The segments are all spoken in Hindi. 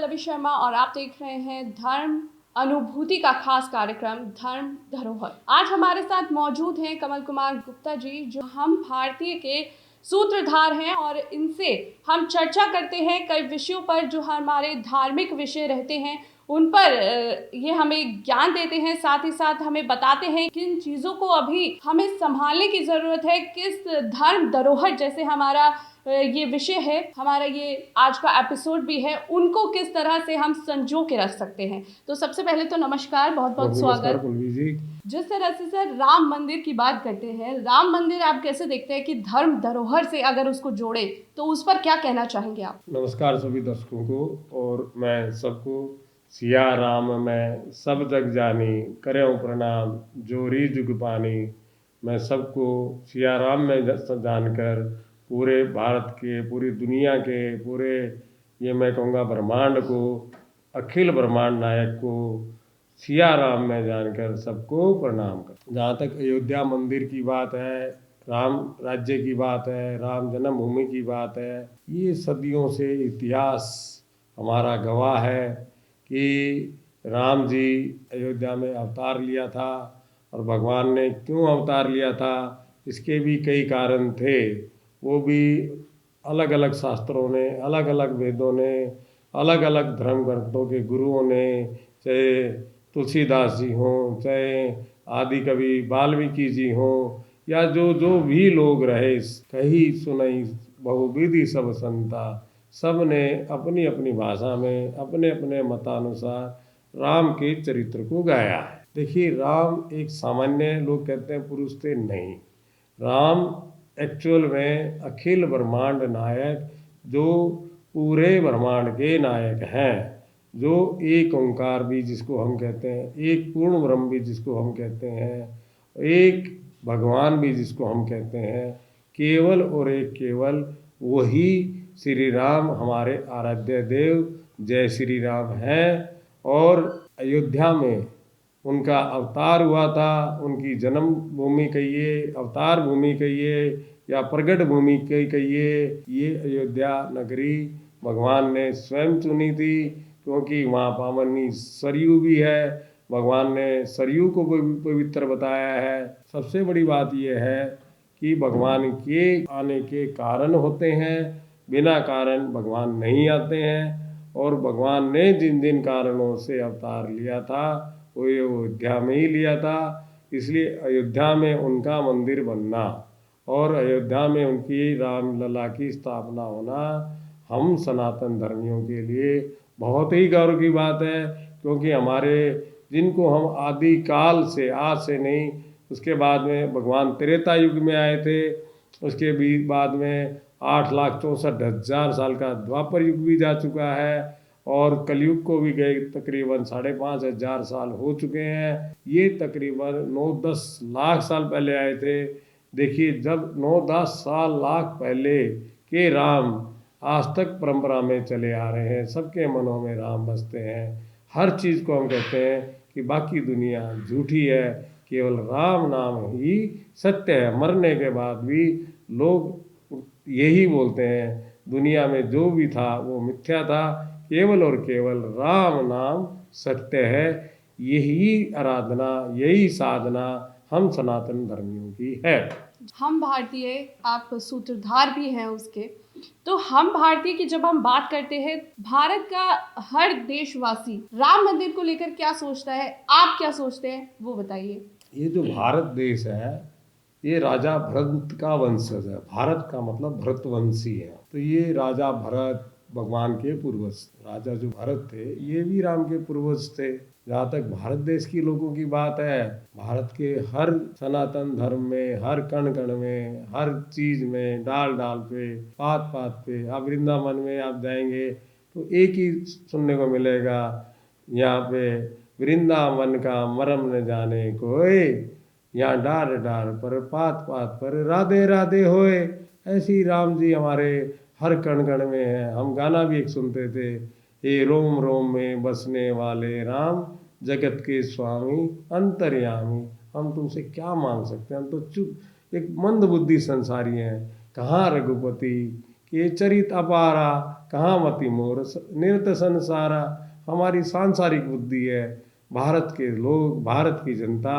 रवि शर्मा और आप देख रहे हैं धर्म अनुभूति का खास कार्यक्रम धर्म धरोहर। आज हमारे साथ मौजूद हैं कमल कुमार गुप्ता जी, जो हम भारतीय के सूत्रधार हैं और इनसे हम चर्चा करते हैं कई विषयों पर जो हमारे धार्मिक विषय रहते हैं उन पर ये हमें ज्ञान देते हैं, साथ ही साथ हमें बताते हैं किन चीज़ों को अभी हमें संभालने की ज़रूरत है, किस धर्म धरोहर जैसे हमारा ये विषय है, हमारा ये आज का एपिसोड भी है, उनको किस तरह से हम संजो के रख सकते हैं। तो सबसे पहले तो नमस्कार, बहुत बहुत स्वागत। जिस तरह से सर राम मंदिर की बात करते हैं, राम मंदिर आप कैसे देखते हैं कि धर्म धरोहर से अगर उसको जोड़े तो उस पर क्या कहना चाहेंगे आप? नमस्कार सभी दर्शकों को, और मैं सबको सिया राम मैं सब जग जानी करें प्रणाम जोरी जुग पानी। मैं सबको सिया राम में जानकर पूरे भारत के, पूरी दुनिया के, पूरे ये मैं कहूँगा ब्रह्मांड को, अखिल ब्रह्मांड नायक को सिया राम में जानकर सबको प्रणाम कर। जहाँ तक अयोध्या मंदिर की बात है, राम राज्य की बात है, राम जन्मभूमि की बात है, ये सदियों से इतिहास हमारा गवाह है कि राम जी अयोध्या में अवतार लिया था। और भगवान ने क्यों अवतार लिया था, इसके भी कई कारण थे। वो भी अलग अलग शास्त्रों ने, अलग अलग वेदों ने, अलग अलग धर्म ग्रंथों के गुरुओं ने, चाहे तुलसीदास जी हों, चाहे आदि कवि वाल्मीकि जी हों, या जो जो भी लोग रहे, कही सुनई बहुविधि सब संता, सब ने अपनी अपनी भाषा में अपने अपने मतानुसार राम के चरित्र को गाया है। देखिए, राम एक सामान्य, लोग कहते हैं पुरुष थे, नहीं। राम एक्चुअल में अखिल ब्रह्मांड नायक, जो पूरे ब्रह्मांड के नायक हैं, जो एक ओंकार भी जिसको हम कहते हैं, एक पूर्ण ब्रह्म भी जिसको हम कहते हैं, एक भगवान भी जिसको हम कहते हैं, केवल और एक केवल वही श्री राम हमारे आराध्य देव जय श्री राम हैं। और अयोध्या में उनका अवतार हुआ था, उनकी जन्म भूमि कहिए, अवतार भूमि कहिए, या प्रगट भूमि कहिए, ये अयोध्या नगरी भगवान ने स्वयं चुनी थी, क्योंकि वहाँ पावनी सरयू भी है। भगवान ने सरयू को पवित्र बताया है। सबसे बड़ी बात यह है कि भगवान के आने के कारण होते हैं, बिना कारण भगवान नहीं आते हैं। और भगवान ने जिन जिन कारणों से अवतार लिया था वो अयोध्या में ही लिया था। इसलिए अयोध्या में उनका मंदिर बनना और अयोध्या में उनकी रामलला की स्थापना होना हम सनातन धर्मियों के लिए बहुत ही गौरव की बात है। क्योंकि हमारे, जिनको हम आदि काल से, आज से नहीं, उसके बाद में भगवान त्रेता युग में आए थे, उसके भी बाद में 8,64,000 साल का द्वापर युग भी जा चुका है, और कलयुग को भी गए तकरीबन 5,500 साल हो चुके हैं। ये तकरीबन 9-10 लाख साल पहले आए थे। देखिए, जब 9-10 लाख पहले के राम आज तक परंपरा में चले आ रहे हैं, सबके मनों में राम बसते हैं। हर चीज़ को हम कहते हैं कि बाकी दुनिया झूठी है, केवल राम नाम ही सत्य है। मरने के बाद भी लोग यही बोलते हैं, दुनिया में जो भी था वो मिथ्या था, केवल और केवल राम नाम सत्य है। यही आराधना, यही साधना हम सनातन धर्मियों की है। हम भारतीय, आप सूत्रधार भी हैं उसके, तो हम भारतीय की जब हम बात करते हैं, भारत का हर देशवासी राम मंदिर को लेकर क्या सोचता है, आप क्या सोचते हैं, वो बताइए। ये जो भारत देश है, ये राजा भरत का वंशज है। भारत का मतलब भरतवंशी है। तो ये राजा भरत भगवान के पूर्वज, राजा जो भरत थे ये भी राम के पूर्वज थे। जहाँ तक भारत देश की लोगों की बात है, भारत के हर सनातन धर्म में, हर कण कण में, हर चीज़ में, डाल डाल पे, पात पात पे, आप वृंदावन में आप जाएंगे तो एक ही सुनने को मिलेगा, यहाँ पे वृंदावन का मरम न जाने कोई, यहाँ डार डार पर पात पात पर राधे राधे होए। ऐसी राम जी हमारे हर कण कण में है। हम गाना भी एक सुनते थे, ये रोम रोम में बसने वाले राम, जगत के स्वामी अंतर्यामी। हम तुमसे क्या मांग सकते हैं, हम तो चुप एक मंद बुद्धि संसारी हैं। कहाँ रघुपति के चरित अपारा, कहाँ मति मोर निरत संसारा। हमारी सांसारिक बुद्धि है। भारत के लोग, भारत की जनता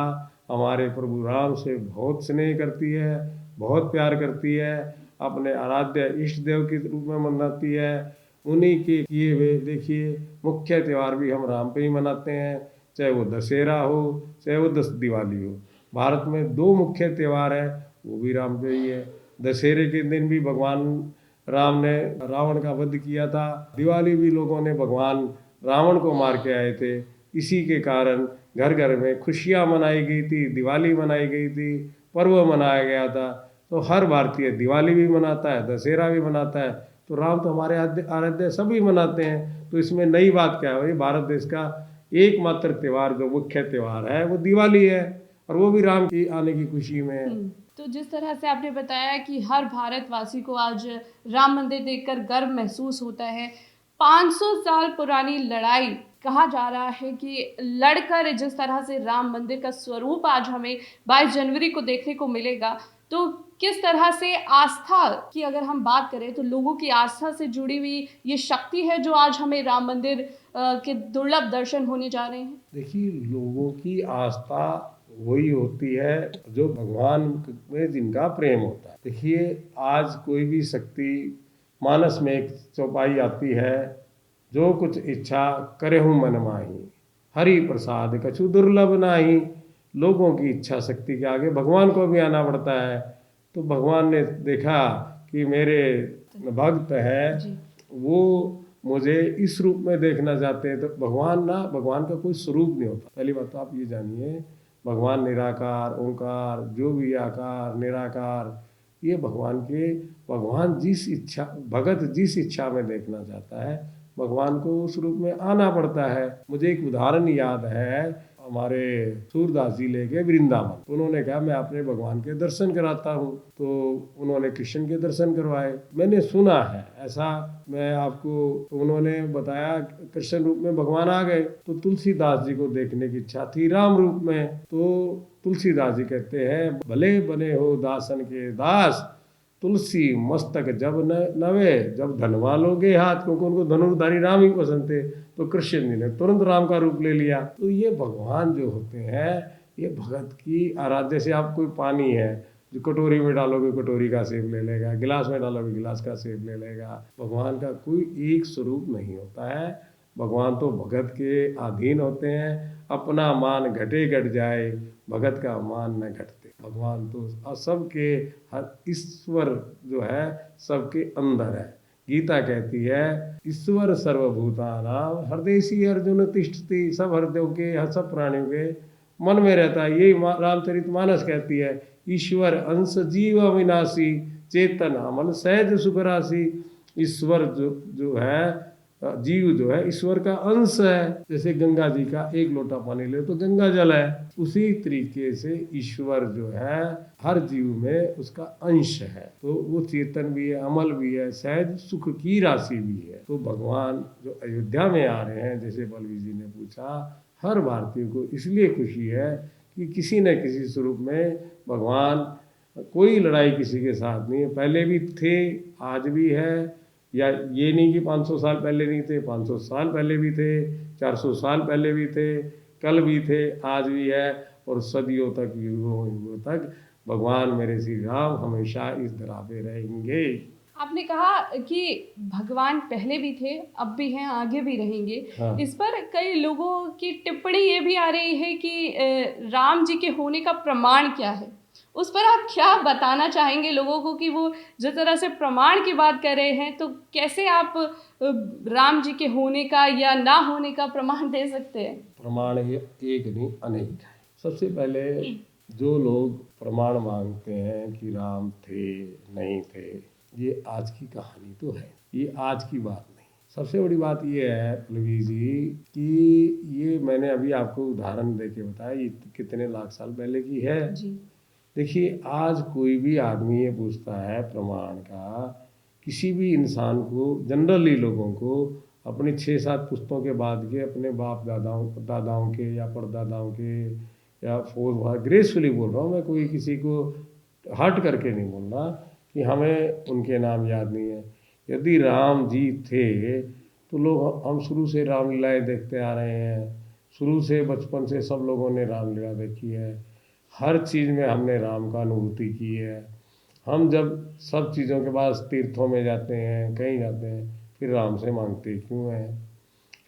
हमारे प्रभु राम से बहुत स्नेह करती है, बहुत प्यार करती है, अपने आराध्य इष्ट देव के रूप में मनाती है। उन्हीं के किए हुए देखिए मुख्य त्यौहार भी हम राम पे ही मनाते हैं, चाहे वो दशहरा हो, चाहे वो दिवाली हो। भारत में दो मुख्य त्यौहार है, वो भी राम पे ही है। दशहरे के दिन भी भगवान राम ने रावण का वध किया था। दिवाली भी लोगों ने भगवान रावण को मार के आए थे। इसी के कारण घर घर में खुशियाँ मनाई गई थी, दिवाली मनाई गई थी, पर्व मनाया गया था। तो हर भारतीय दिवाली भी मनाता है, दशहरा भी मनाता है। तो राम तो हमारे आराध्य सभी मनाते हैं। तो इसमें नई बात क्या है भाई, भारत देश का एकमात्र त्यौहार जो मुख्य त्यौहार है वो दिवाली है, और वो भी राम की आने की खुशी में है। तो जिस तरह से आपने बताया कि हर भारतवासी को आज राम मंदिर देखकर गर्व महसूस होता है। 500 साल पुरानी लड़ाई, कहा जा रहा है कि लड़कर जिस तरह से राम मंदिर का स्वरूप आज हमें 22 जनवरी को देखने को मिलेगा, तो किस तरह से आस्था की अगर हम बात करें तो लोगों की आस्था से जुड़ी हुई ये शक्ति है जो आज हमें राम मंदिर के दुर्लभ दर्शन होने जा रहे हैं। देखिए, लोगों की आस्था वही होती है जो भगवान में जिनका प्रेम होता है। देखिए, आज कोई भी शक्ति मानस में एक चौपाई आती है, जो कुछ इच्छा करे हूँ मन माही, हरि प्रसाद कछु दुर्लभ नाही। लोगों की इच्छा शक्ति के आगे भगवान को भी आना पड़ता है। तो भगवान ने देखा कि मेरे भक्त है वो मुझे इस रूप में देखना चाहते हैं। तो भगवान का कोई स्वरूप नहीं होता। पहली बात तो आप ये जानिए, भगवान निराकार, ओंकार, जो भी आकार, निराकार, ये भगवान भगत जिस इच्छा में देखना चाहता है, भगवान को उस रूप में आना पड़ता है। मुझे एक उदाहरण याद है, हमारे सूरदास जी ले गए वृंदावन। उन्होंने कहा मैं अपने भगवान के दर्शन कराता हूँ। तो उन्होंने कृष्ण के दर्शन करवाए। मैंने सुना है ऐसा, मैं आपको, तो उन्होंने बताया कृष्ण रूप में भगवान आ गए। तो तुलसीदास जी को देखने की इच्छा थी राम रूप में। तो तुलसीदास जी कहते हैं, भले बने हो दासन के दास, तुलसी मस्तक जब नवे, जब धनवा लोगे हाथ, क्योंकि उनको धनुर्धारी राम ही पसंद थे। तो कृष्ण जी ने तुरंत राम का रूप ले लिया। तो ये भगवान जो होते हैं, ये भगत की आराध्य। जैसे आप कोई पानी है, जो कटोरी में डालोगे कटोरी का शेप ले लेगा, गिलास में डालोगे गिलास का शेप ले लेगा। भगवान का कोई एक स्वरूप नहीं होता है। भगवान तो भगत के अधीन होते हैं। अपना मान घटे घट जाए, भगत का मान न घटते। भगवान तो सबके, हर ईश्वर जो है सबके अंदर है। गीता कहती है, ईश्वर सर्वभूतानां हृदयसी अर्जुन तिष्ठति। सब हृदयों के, सब प्राणियों के मन में रहता है। यही रामचरितमानस कहती है, ईश्वर अंश जीव अविनाशी, चेतन अमन सहज सुख राशि। ईश्वर जो है, जीव जो है ईश्वर का अंश है। जैसे गंगा जी का एक लोटा पानी ले तो गंगा जल है, उसी तरीके से ईश्वर जो है हर जीव में उसका अंश है। तो वो चेतन भी है, अमल भी है, सहज सुख की राशि भी है। तो भगवान जो अयोध्या में आ रहे हैं, जैसे बलवीर जी ने पूछा, हर भारतीय को इसलिए खुशी है कि किसी न किसी स्वरूप में भगवान, कोई लड़ाई किसी के साथ नहीं है। पहले भी थे, आज भी है। या ये नहीं कि 500 साल पहले नहीं थे, 500 साल पहले भी थे, 400 साल पहले भी थे, कल भी थे, आज भी है, और सदियों तक, युगों तक भगवान मेरे श्री राम हमेशा इस धरा पे रहेंगे। आपने कहा कि भगवान पहले भी थे, अब भी हैं, आगे भी रहेंगे। हाँ। इस पर कई लोगों की टिप्पणी ये भी आ रही है कि राम जी के होने का प्रमाण क्या है। उस पर आप क्या बताना चाहेंगे लोगों को कि वो जिस तरह से प्रमाण की बात कर रहे हैं, तो कैसे आप राम जी के होने का या ना होने का प्रमाण दे सकते हैं? प्रमाण एक नहीं अनेक है। सबसे पहले जो लोग प्रमाण मांगते हैं कि राम थे नहीं थे, ये आज की कहानी तो है, ये आज की बात नहीं। सबसे बड़ी बात ये है बलवीर जी कि ये मैंने अभी आपको उदाहरण देके बताया, ये कितने लाख साल पहले की है जी। देखिए, आज कोई भी आदमी ये पूछता है प्रमाण का, किसी भी इंसान को, जनरली लोगों को, अपनी 6-7 पुश्तों के बाद के, अपने बाप दादाओं के या परदादाओं के, या ग्रेसफुली बोल रहा हूँ मैं, कोई किसी को हर्ट करके नहीं बोल रहा, कि हमें उनके नाम याद नहीं है। यदि राम जी थे तो लोग, हम शुरू से रामलीलाएँ देखते आ रहे हैं, शुरू से बचपन से सब लोगों ने रामलीला देखी है, हर चीज़ में हमने राम का अनुभूति की है। हम जब सब चीज़ों के बाद तीर्थों में जाते हैं, कहीं जाते हैं, फिर राम से मांगते क्यों हैं,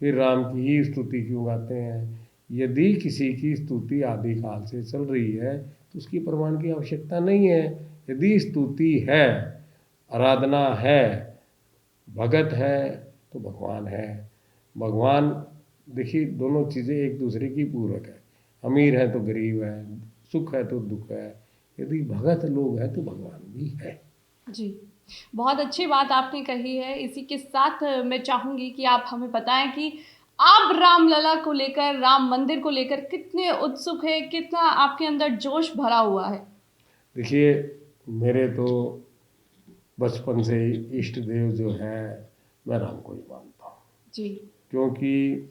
फिर राम की ही स्तुति क्यों गाते हैं। यदि किसी की स्तुति आदि काल से चल रही है तो उसकी प्रमाण की आवश्यकता नहीं है। यदि स्तुति है, आराधना है, भगत है, तो भगवान है। भगवान, देखिए दोनों चीज़ें एक दूसरे की पूरक है। अमीर है तो गरीब है, सुख है तो दुख है। यदि भगत लोग हैं तो भगवान भी है। जी, बहुत अच्छी बात आपने कही है। इसी के साथ मैं चाहूँगी कि आप हमें बताएँ कि आप रामलला को लेकर, राम मंदिर को लेकर कितने उत्सुक हैं, कितना आपके अंदर जोश भरा हुआ है? देखिए, मेरे तो बचपन से ही इष्ट देव जो है, मैं राम को ही मानता हूँ। जी, क्योंकि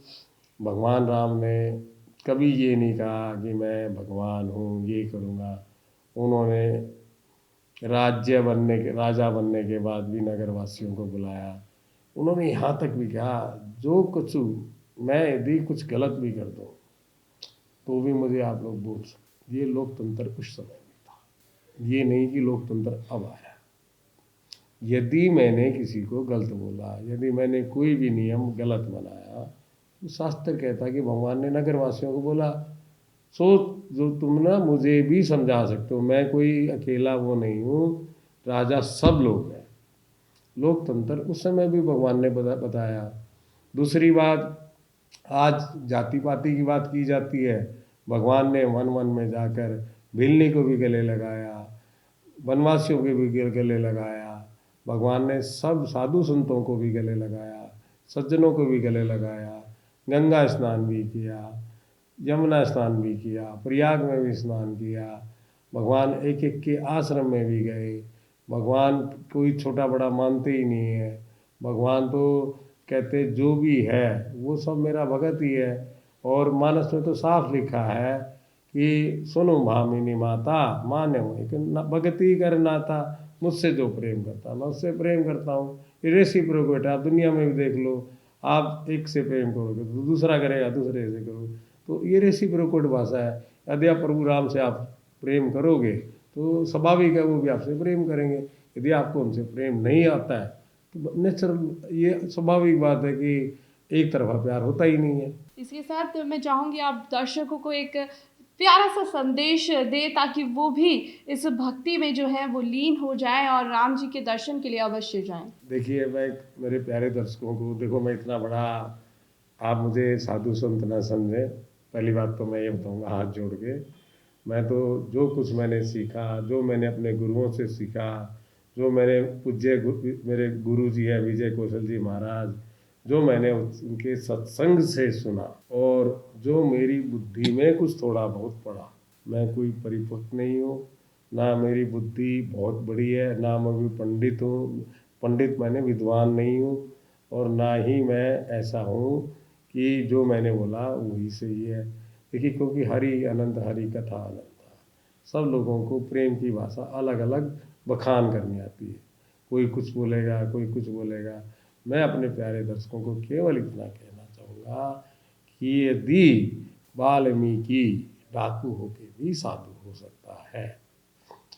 भगवान राम ने कभी ये नहीं कहा कि मैं भगवान हूँ, ये करूँगा। उन्होंने राजा बनने के बाद भी नगरवासियों को बुलाया। उन्होंने यहाँ तक भी कहा, जो कुछ मैं यदि कुछ गलत भी कर दूँ तो भी मुझे आप लोग बोल सकते। ये लोकतंत्र उस समय में था, ये नहीं कि लोकतंत्र अब आया। यदि मैंने किसी को गलत बोला, यदि मैंने कोई भी नियम गलत बनाया, तो शास्त्र कहता है कि भगवान ने नगरवासियों को बोला, सो जो तुम ना मुझे भी समझा सकते हो, मैं कोई अकेला वो नहीं हूँ, राजा सब लोग हैं। लोकतंत्र उस समय भी भगवान ने बताया। दूसरी बात, आज जाति पाति की बात की जाती है, भगवान ने वन वन में जाकर भिल्ली को भी गले लगाया, वनवासियों के भी गले लगाया। भगवान ने सब साधु संतों को भी गले लगाया, सज्जनों को भी गले लगाया, गंगा स्नान भी किया, यमुना स्नान भी किया, प्रयाग में भी स्नान किया। भगवान एक एक के आश्रम में भी गए। भगवान कोई छोटा बड़ा मानते ही नहीं है। भगवान तो कहते जो भी है वो सब मेरा भगत ही है। और मानस में तो साफ लिखा है कि सुनो भामिनी माता, माने एक भगति कर नाता, मुझसे जो प्रेम करता मैं उससे प्रेम करता हूँ। ये रेसिप्रोकेट है, आप दुनिया में भी देख लो, आप एक से प्रेम करोगे तो दूसरा करेगा, दूसरे से करो, तो ये रेसिप्रोकेट भाषा है। यदि आप प्रभु राम से आप प्रेम करोगे तो स्वाभाविक है वो भी आपसे प्रेम करेंगे। यदि आपको उनसे प्रेम नहीं आता है तो नेचुरल, ये स्वाभाविक बात है कि एक तरफा प्यार होता ही नहीं है। इसके साथ मैं चाहूँगी आप दर्शकों को एक प्यारा सा संदेश दें ताकि वो भी इस भक्ति में जो है वो लीन हो जाएँ और राम जी के दर्शन के लिए अवश्य जाएँ। देखिए, मैं मेरे प्यारे दर्शकों को, देखो मैं इतना बड़ा, आप मुझे साधु संत ना समझें। पहली बात तो मैं ये बताऊंगा हाथ जोड़ के, मैं तो जो कुछ मैंने सीखा, जो मैंने अपने गुरुओं से सीखा, जो मेरे मेरे गुरु जी हैं विजय कौशल जी महाराज, जो मैंने उनके सत्संग से सुना और जो मेरी बुद्धि में कुछ थोड़ा बहुत पड़ा, मैं कोई परिपक्व नहीं हूँ, ना मेरी बुद्धि बहुत बड़ी है, ना मैं भी पंडित हूँ, पंडित मैंने विद्वान नहीं हूँ, और ना ही मैं ऐसा हूँ कि जो मैंने बोला वही सही है। देखिए, क्योंकि हरि अनंत, हरि कथा अनंत, सब लोगों को प्रेम की भाषा अलग अलग बखान करनी आती है। कोई कुछ बोलेगा, कोई कुछ बोलेगा। मैं अपने प्यारे दर्शकों को केवल इतना कहना चाहूँगा कि यदि वाल्मीकि डाकू होके भी साधु हो सकता है,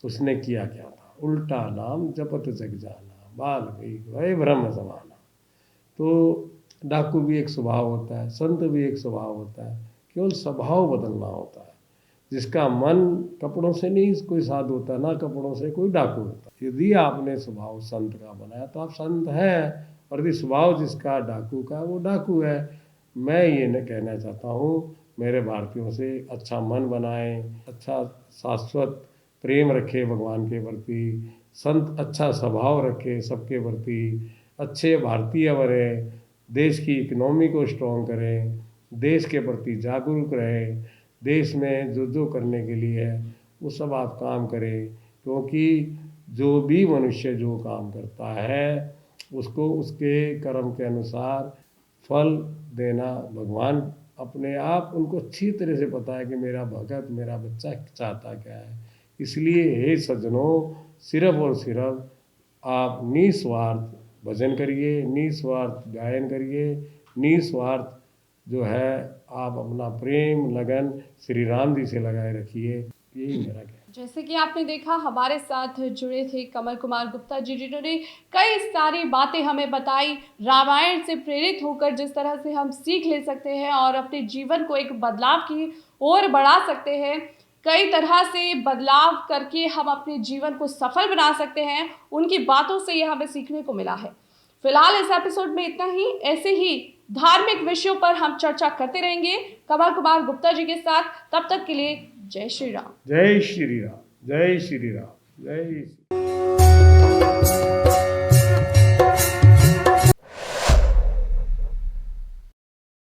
उसने किया क्या था, उल्टा नाम जपत जग जाना, वाल्मीकि भय ब्रह्म समाना। तो डाकू भी एक स्वभाव होता है, संत भी एक स्वभाव होता है, केवल स्वभाव बदलना होता है। जिसका मन कपड़ों से नहीं कोई साधु होता, ना कपड़ों से कोई डाकू होता। यदि आपने स्वभाव संत का बनाया तो आप संत हैं, और यदि स्वभाव जिसका डाकू का, वो डाकू है। मैं ये न कहना चाहता हूँ, मेरे भारतीयों से अच्छा मन बनाएं, अच्छा शाश्वत प्रेम रखे भगवान के प्रति, संत अच्छा स्वभाव रखे सबके प्रति, अच्छे भारतीय बने, देश की इकनॉमी को स्ट्रॉन्ग करें, देश के प्रति जागरूक रहें, देश में जो जो करने के लिए है वो सब आप काम करें। क्योंकि जो भी मनुष्य जो काम करता है उसको उसके कर्म के अनुसार फल देना भगवान अपने आप उनको अच्छी तरह से पता है कि मेरा भगत, मेरा बच्चा चाहता क्या है। इसलिए हे सज्जनों, सिर्फ और सिर्फ आप निस्वार्थ भजन करिए, निस्वार्थ गायन करिए, निस्वार्थ जो है आप अपना प्रेम लगन श्री राम जी से लगाए रखिए। यही मेरा कहना। जैसे कि आपने देखा हमारे साथ जुड़े थे कमल कुमार गुप्ता जी, जिन्होंने कई सारी बातें हमें बताई, रामायण से प्रेरित होकर जिस तरह से हम सीख ले सकते हैं और अपने जीवन को एक बदलाव की ओर बढ़ा सकते हैं, कई तरह से बदलाव करके हम अपने जीवन को सफल बना सकते हैं, उनकी बातों से यह हमें सीखने को मिला है। फिलहाल इस एपिसोड में इतना ही। ऐसे ही धार्मिक विषयों पर हम चर्चा करते रहेंगे कमल कुमार गुप्ता जी के साथ। तब तक के लिए जय श्री राम। जय श्री राम, जय श्री राम, जय श्री